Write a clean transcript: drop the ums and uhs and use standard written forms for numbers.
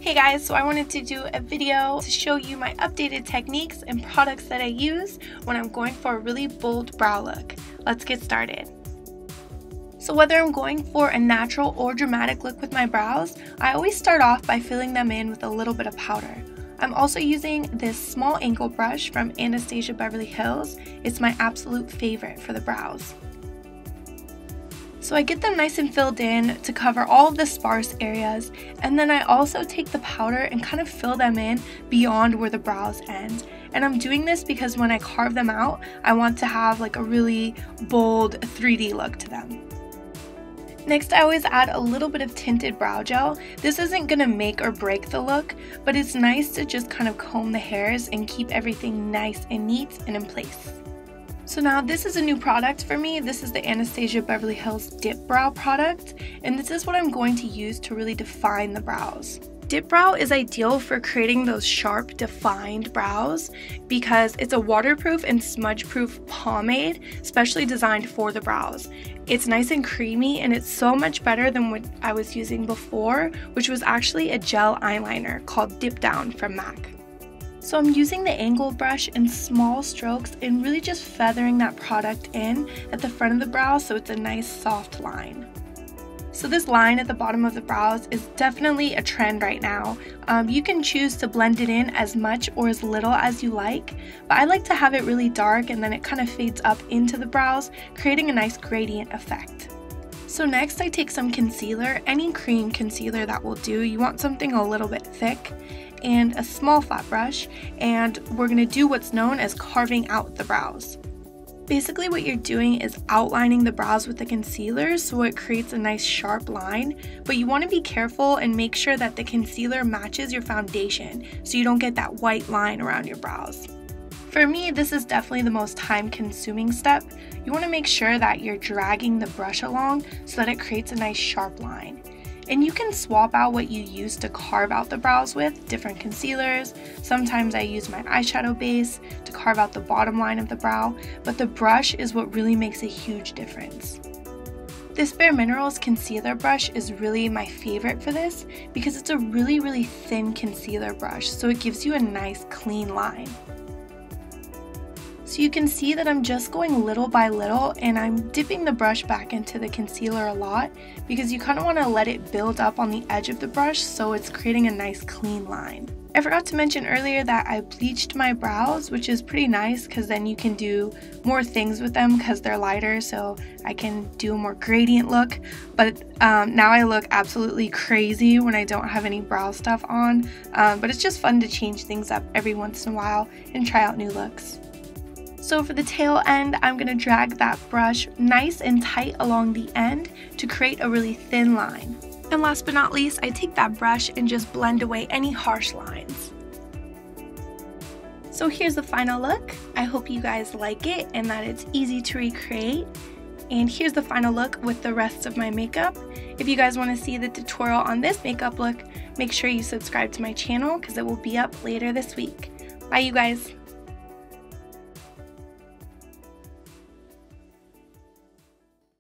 Hey guys, so I wanted to do a video to show you my updated techniques and products that I use when I'm going for a really bold brow look. Let's get started. So whether I'm going for a natural or dramatic look with my brows, I always start off by filling them in with a little bit of powder. I'm also using this small angle brush from Anastasia Beverly Hills. It's my absolute favorite for the brows. So I get them nice and filled in to cover all of the sparse areas, and then I also take the powder and kind of fill them in beyond where the brows end. And I'm doing this because when I carve them out, I want to have like a really bold 3D look to them. Next, I always add a little bit of tinted brow gel. This isn't gonna make or break the look, but it's nice to just kind of comb the hairs and keep everything nice and neat and in place. So now this is a new product for me. This is the Anastasia Beverly Hills DipBrow product, and this is what I'm going to use to really define the brows. DipBrow is ideal for creating those sharp, defined brows because it's a waterproof and smudge-proof pomade, specially designed for the brows. It's nice and creamy, and it's so much better than what I was using before, which was actually a gel eyeliner called Dip Down from MAC. So I'm using the angle brush in small strokes and really just feathering that product in at the front of the brow so it's a nice soft line. So this line at the bottom of the brows is definitely a trend right now. You can choose to blend it in as much or as little as you like, but I like to have it really dark and then it kind of fades up into the brows, creating a nice gradient effect. So next I take some concealer, any cream concealer that will do. You want something a little bit thick, and a small flat brush, and we're going to do what's known as carving out the brows. Basically what you're doing is outlining the brows with the concealer so it creates a nice sharp line, but you want to be careful and make sure that the concealer matches your foundation so you don't get that white line around your brows. For me, this is definitely the most time-consuming step. You want to make sure that you're dragging the brush along so that it creates a nice sharp line. And you can swap out what you use to carve out the brows with different concealers. Sometimes I use my eyeshadow base to carve out the bottom line of the brow, but the brush is what really makes a huge difference. This Bare Minerals concealer brush is really my favorite for this because it's a really thin concealer brush, so it gives you a nice clean line. So you can see that I'm just going little by little, and I'm dipping the brush back into the concealer a lot because you kind of want to let it build up on the edge of the brush so it's creating a nice clean line. I forgot to mention earlier that I bleached my brows, which is pretty nice because then you can do more things with them because they're lighter, so I can do a more gradient look. But now I look absolutely crazy when I don't have any brow stuff on, but it's just fun to change things up every once in a while and try out new looks. So for the tail end, I'm going to drag that brush nice and tight along the end to create a really thin line. And last but not least, I take that brush and just blend away any harsh lines. So here's the final look. I hope you guys like it and that it's easy to recreate. And here's the final look with the rest of my makeup. If you guys want to see the tutorial on this makeup look, make sure you subscribe to my channel because it will be up later this week. Bye you guys!